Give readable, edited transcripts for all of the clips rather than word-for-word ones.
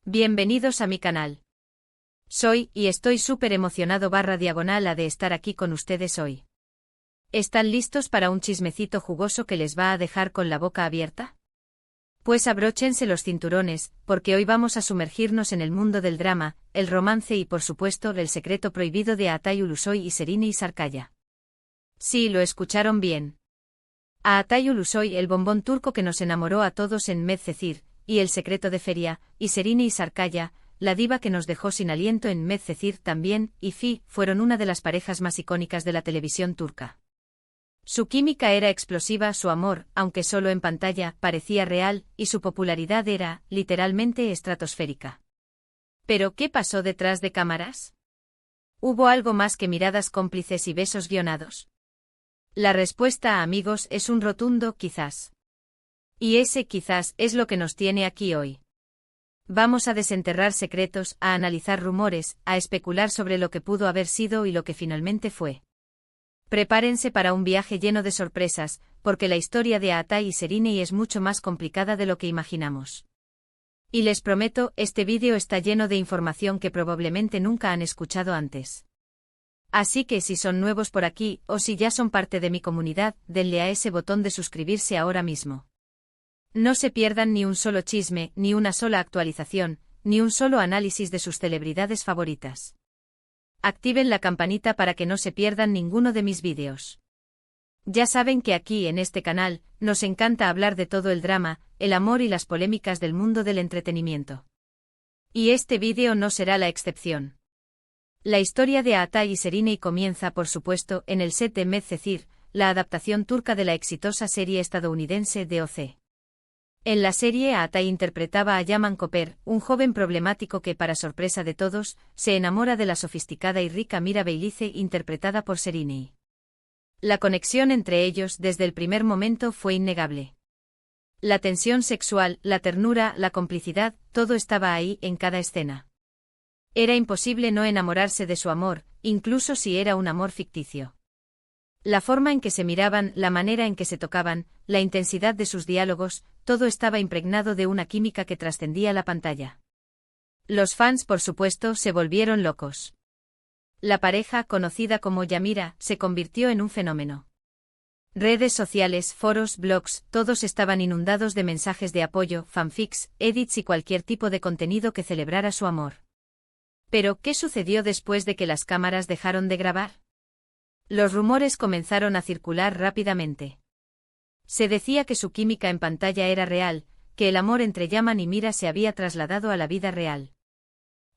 Bienvenidos a mi canal. Soy, y estoy súper emocionado /diagonal de estar aquí con ustedes hoy. ¿Están listos para un chismecito jugoso que les va a dejar con la boca abierta? Pues abróchense los cinturones, porque hoy vamos a sumergirnos en el mundo del drama, el romance y por supuesto el secreto prohibido de Atay Ulusoy y Serine Sarıkaya. Sí, lo escucharon bien. A Atay Ulusoy, el bombón turco que nos enamoró a todos en Medcezir, y el secreto de Feria, y Serine Sarıkaya, la diva que nos dejó sin aliento en Medcezir también, y Fi, fueron una de las parejas más icónicas de la televisión turca. Su química era explosiva, su amor, aunque solo en pantalla, parecía real, y su popularidad era, literalmente, estratosférica. ¿Pero qué pasó detrás de cámaras? ¿Hubo algo más que miradas cómplices y besos guionados? La respuesta, amigos, es un rotundo quizás. Y ese quizás es lo que nos tiene aquí hoy. Vamos a desenterrar secretos, a analizar rumores, a especular sobre lo que pudo haber sido y lo que finalmente fue. Prepárense para un viaje lleno de sorpresas, porque la historia de Atay y Serine es mucho más complicada de lo que imaginamos. Y les prometo, este vídeo está lleno de información que probablemente nunca han escuchado antes. Así que si son nuevos por aquí, o si ya son parte de mi comunidad, denle a ese botón de suscribirse ahora mismo. No se pierdan ni un solo chisme, ni una sola actualización, ni un solo análisis de sus celebridades favoritas. Activen la campanita para que no se pierdan ninguno de mis vídeos. Ya saben que aquí en este canal, nos encanta hablar de todo el drama, el amor y las polémicas del mundo del entretenimiento. Y este vídeo no será la excepción. La historia de Atay y Serine comienza, por supuesto, en el set de Medcezir, la adaptación turca de la exitosa serie estadounidense DOC. En la serie Atay interpretaba a Yaman Koper, un joven problemático que, para sorpresa de todos, se enamora de la sofisticada y rica Mira Beylice interpretada por Serine. La conexión entre ellos desde el primer momento fue innegable. La tensión sexual, la ternura, la complicidad, todo estaba ahí en cada escena. Era imposible no enamorarse de su amor, incluso si era un amor ficticio. La forma en que se miraban, la manera en que se tocaban, la intensidad de sus diálogos, todo estaba impregnado de una química que trascendía la pantalla. Los fans, por supuesto, se volvieron locos. La pareja, conocida como Yamira, se convirtió en un fenómeno. Redes sociales, foros, blogs, todos estaban inundados de mensajes de apoyo, fanfics, edits y cualquier tipo de contenido que celebrara su amor. Pero, ¿qué sucedió después de que las cámaras dejaron de grabar? Los rumores comenzaron a circular rápidamente. Se decía que su química en pantalla era real, que el amor entre Yaman y Mira se había trasladado a la vida real.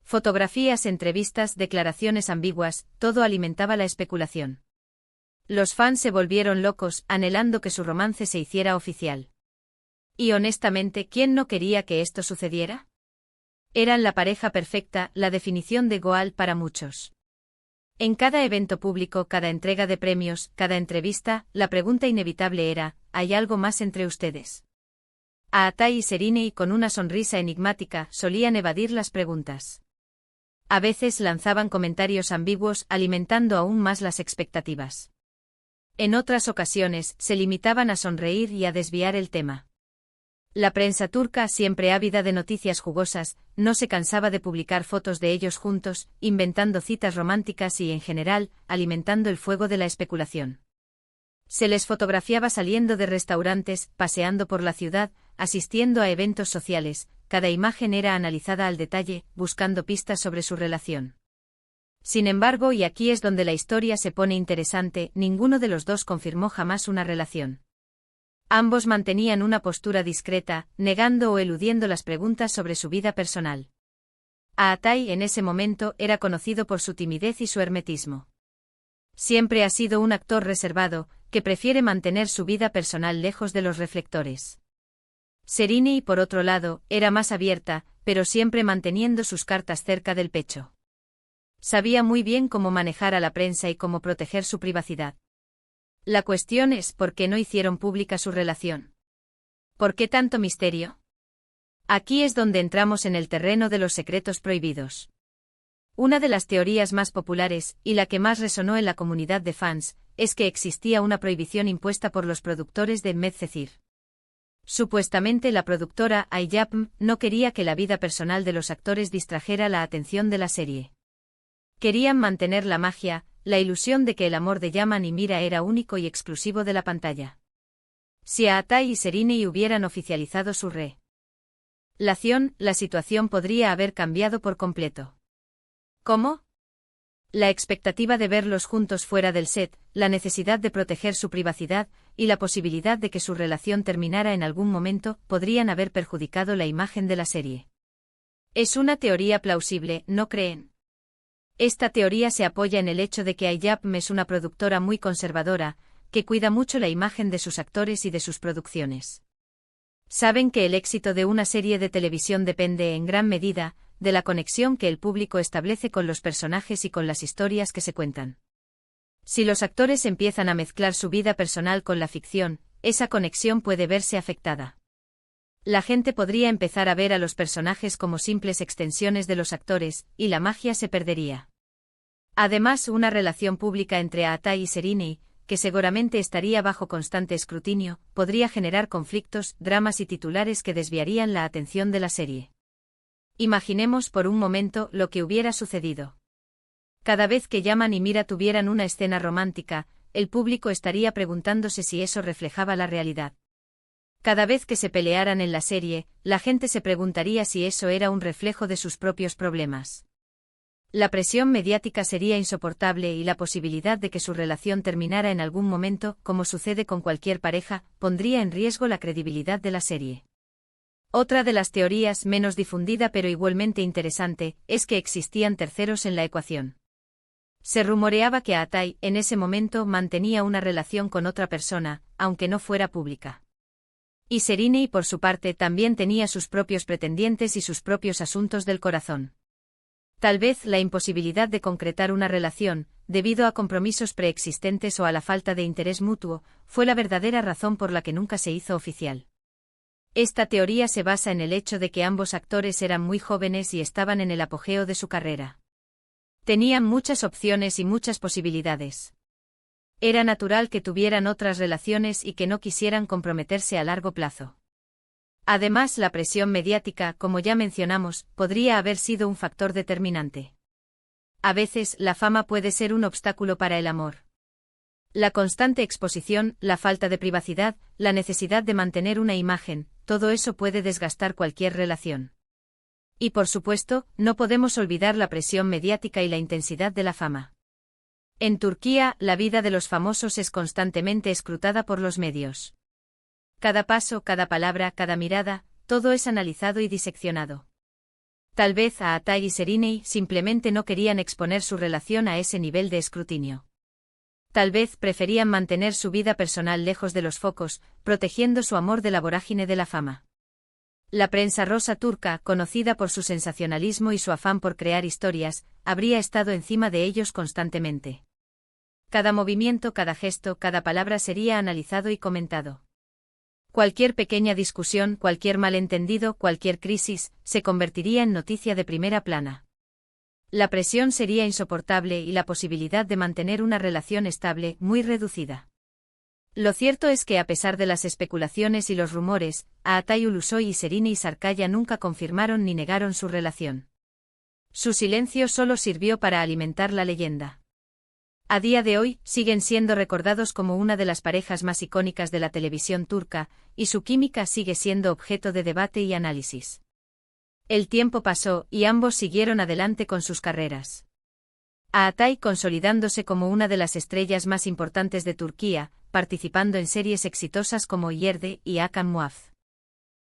Fotografías, entrevistas, declaraciones ambiguas, todo alimentaba la especulación. Los fans se volvieron locos, anhelando que su romance se hiciera oficial. Y honestamente, ¿quién no quería que esto sucediera? Eran la pareja perfecta, la definición de Goal para muchos. En cada evento público, cada entrega de premios, cada entrevista, la pregunta inevitable era, ¿hay algo más entre ustedes? A Atay y Serine, con una sonrisa enigmática, solían evadir las preguntas. A veces lanzaban comentarios ambiguos, alimentando aún más las expectativas. En otras ocasiones, se limitaban a sonreír y a desviar el tema. La prensa turca, siempre ávida de noticias jugosas, no se cansaba de publicar fotos de ellos juntos, inventando citas románticas y, en general, alimentando el fuego de la especulación. Se les fotografiaba saliendo de restaurantes, paseando por la ciudad, asistiendo a eventos sociales, cada imagen era analizada al detalle, buscando pistas sobre su relación. Sin embargo, y aquí es donde la historia se pone interesante, ninguno de los dos confirmó jamás una relación. Ambos mantenían una postura discreta, negando o eludiendo las preguntas sobre su vida personal. Atay en ese momento era conocido por su timidez y su hermetismo. Siempre ha sido un actor reservado, que prefiere mantener su vida personal lejos de los reflectores. Serine, por otro lado, era más abierta, pero siempre manteniendo sus cartas cerca del pecho. Sabía muy bien cómo manejar a la prensa y cómo proteger su privacidad. La cuestión es ¿por qué no hicieron pública su relación? ¿Por qué tanto misterio? Aquí es donde entramos en el terreno de los secretos prohibidos. Una de las teorías más populares, y la que más resonó en la comunidad de fans, es que existía una prohibición impuesta por los productores de Medcezir. Supuestamente la productora IJAPM no quería que la vida personal de los actores distrajera la atención de la serie. Querían mantener la magia, la ilusión de que el amor de Yaman y Mira era único y exclusivo de la pantalla. Si Aatai y Serinei hubieran oficializado su relación, la situación podría haber cambiado por completo. ¿Cómo? La expectativa de verlos juntos fuera del set, la necesidad de proteger su privacidad, y la posibilidad de que su relación terminara en algún momento, podrían haber perjudicado la imagen de la serie. Es una teoría plausible, ¿no creen? Esta teoría se apoya en el hecho de que IJAPM es una productora muy conservadora, que cuida mucho la imagen de sus actores y de sus producciones. Saben que el éxito de una serie de televisión depende en gran medida de la conexión que el público establece con los personajes y con las historias que se cuentan. Si los actores empiezan a mezclar su vida personal con la ficción, esa conexión puede verse afectada. La gente podría empezar a ver a los personajes como simples extensiones de los actores, y la magia se perdería. Además, una relación pública entre Aatai y Serinei, que seguramente estaría bajo constante escrutinio, podría generar conflictos, dramas y titulares que desviarían la atención de la serie. Imaginemos por un momento lo que hubiera sucedido. Cada vez que Yaman y Mira tuvieran una escena romántica, el público estaría preguntándose si eso reflejaba la realidad. Cada vez que se pelearan en la serie, la gente se preguntaría si eso era un reflejo de sus propios problemas. La presión mediática sería insoportable y la posibilidad de que su relación terminara en algún momento, como sucede con cualquier pareja, pondría en riesgo la credibilidad de la serie. Otra de las teorías, menos difundida pero igualmente interesante, es que existían terceros en la ecuación. Se rumoreaba que Aatai, en ese momento, mantenía una relación con otra persona, aunque no fuera pública. Y Serinei, por su parte, también tenía sus propios pretendientes y sus propios asuntos del corazón. Tal vez la imposibilidad de concretar una relación, debido a compromisos preexistentes o a la falta de interés mutuo, fue la verdadera razón por la que nunca se hizo oficial. Esta teoría se basa en el hecho de que ambos actores eran muy jóvenes y estaban en el apogeo de su carrera. Tenían muchas opciones y muchas posibilidades. Era natural que tuvieran otras relaciones y que no quisieran comprometerse a largo plazo. Además, la presión mediática, como ya mencionamos, podría haber sido un factor determinante. A veces, la fama puede ser un obstáculo para el amor. La constante exposición, la falta de privacidad, la necesidad de mantener una imagen, todo eso puede desgastar cualquier relación. Y por supuesto, no podemos olvidar la presión mediática y la intensidad de la fama. En Turquía, la vida de los famosos es constantemente escrutada por los medios. Cada paso, cada palabra, cada mirada, todo es analizado y diseccionado. Tal vez Aatai y Serinei simplemente no querían exponer su relación a ese nivel de escrutinio. Tal vez preferían mantener su vida personal lejos de los focos, protegiendo su amor de la vorágine de la fama. La prensa rosa turca, conocida por su sensacionalismo y su afán por crear historias, habría estado encima de ellos constantemente. Cada movimiento, cada gesto, cada palabra sería analizado y comentado. Cualquier pequeña discusión, cualquier malentendido, cualquier crisis, se convertiría en noticia de primera plana. La presión sería insoportable y la posibilidad de mantener una relación estable, muy reducida. Lo cierto es que a pesar de las especulaciones y los rumores, Aatai Ulusoy y Serinei Sarkaya nunca confirmaron ni negaron su relación. Su silencio solo sirvió para alimentar la leyenda. A día de hoy, siguen siendo recordados como una de las parejas más icónicas de la televisión turca, y su química sigue siendo objeto de debate y análisis. El tiempo pasó y ambos siguieron adelante con sus carreras. Aatai consolidándose como una de las estrellas más importantes de Turquía, participando en series exitosas como Yerde y Hakan Muaf.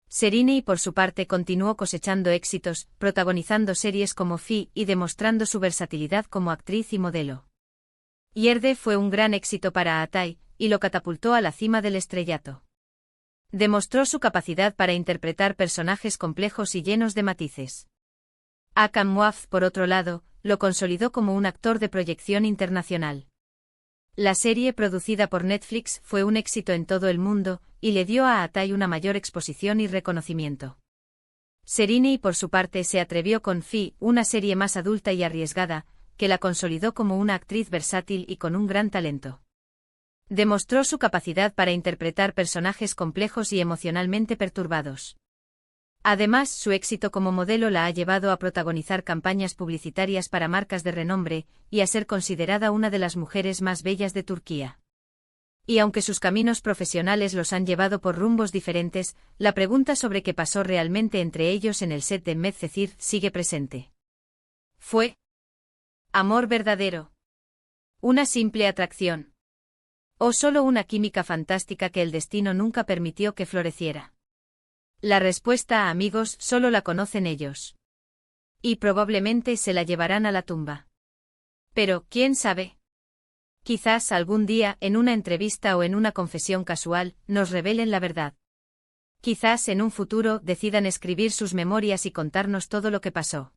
Serinei, por su parte, continuó cosechando éxitos, protagonizando series como Fi y demostrando su versatilidad como actriz y modelo. Yerde fue un gran éxito para Aatai, y lo catapultó a la cima del estrellato. Demostró su capacidad para interpretar personajes complejos y llenos de matices. Hakan Muaf, por otro lado, lo consolidó como un actor de proyección internacional. La serie producida por Netflix fue un éxito en todo el mundo, y le dio a Aatai una mayor exposición y reconocimiento. Serinei, por su parte, se atrevió con Fi, una serie más adulta y arriesgada, que la consolidó como una actriz versátil y con un gran talento. Demostró su capacidad para interpretar personajes complejos y emocionalmente perturbados. Además, su éxito como modelo la ha llevado a protagonizar campañas publicitarias para marcas de renombre, y a ser considerada una de las mujeres más bellas de Turquía. Y aunque sus caminos profesionales los han llevado por rumbos diferentes, la pregunta sobre qué pasó realmente entre ellos en el set de Medcezir sigue presente. ¿Fue amor verdadero? ¿Una simple atracción? ¿O solo una química fantástica que el destino nunca permitió que floreciera? La respuesta, amigos, solo la conocen ellos. Y probablemente se la llevarán a la tumba. Pero, ¿quién sabe? Quizás algún día, en una entrevista o en una confesión casual, nos revelen la verdad. Quizás en un futuro decidan escribir sus memorias y contarnos todo lo que pasó.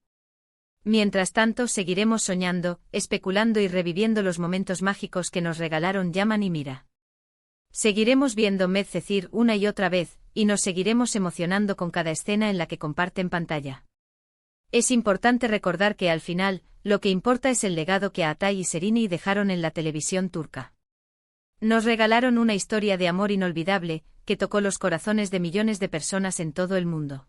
Mientras tanto, seguiremos soñando, especulando y reviviendo los momentos mágicos que nos regalaron Yaman y Mira. Seguiremos viendo Medcezir una y otra vez, y nos seguiremos emocionando con cada escena en la que comparten pantalla. Es importante recordar que al final, lo que importa es el legado que Atay y Serini dejaron en la televisión turca. Nos regalaron una historia de amor inolvidable, que tocó los corazones de millones de personas en todo el mundo.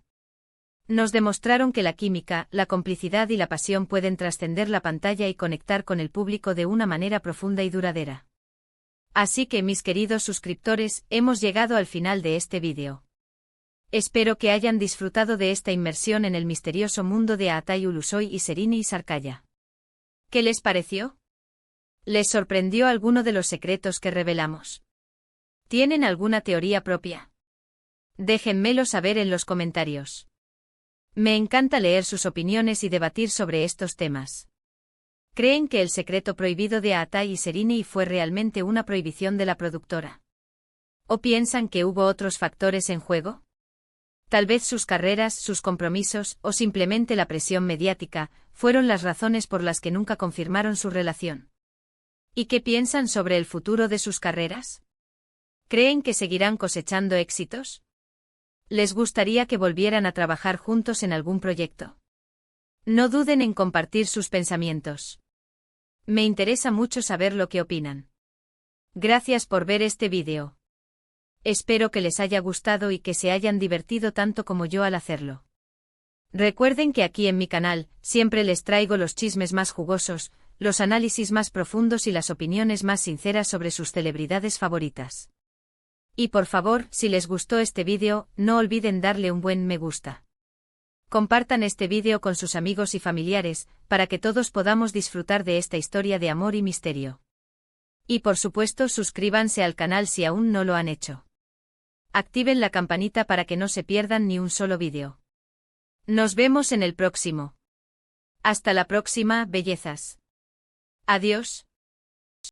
Nos demostraron que la química, la complicidad y la pasión pueden trascender la pantalla y conectar con el público de una manera profunda y duradera. Así que, mis queridos suscriptores, hemos llegado al final de este vídeo. Espero que hayan disfrutado de esta inmersión en el misterioso mundo de Atay Ulusoy y Serini Sarkaya. ¿Qué les pareció? ¿Les sorprendió alguno de los secretos que revelamos? ¿Tienen alguna teoría propia? Déjenmelo saber en los comentarios. Me encanta leer sus opiniones y debatir sobre estos temas. ¿Creen que el secreto prohibido de Atay y Serini fue realmente una prohibición de la productora? ¿O piensan que hubo otros factores en juego? Tal vez sus carreras, sus compromisos, o simplemente la presión mediática, fueron las razones por las que nunca confirmaron su relación. ¿Y qué piensan sobre el futuro de sus carreras? ¿Creen que seguirán cosechando éxitos? ¿Les gustaría que volvieran a trabajar juntos en algún proyecto? No duden en compartir sus pensamientos. Me interesa mucho saber lo que opinan. Gracias por ver este vídeo. Espero que les haya gustado y que se hayan divertido tanto como yo al hacerlo. Recuerden que aquí en mi canal, siempre les traigo los chismes más jugosos, los análisis más profundos y las opiniones más sinceras sobre sus celebridades favoritas. Y por favor, si les gustó este vídeo, no olviden darle un buen me gusta. Compartan este vídeo con sus amigos y familiares, para que todos podamos disfrutar de esta historia de amor y misterio. Y por supuesto, suscríbanse al canal si aún no lo han hecho. Activen la campanita para que no se pierdan ni un solo vídeo. Nos vemos en el próximo. Hasta la próxima, bellezas. Adiós.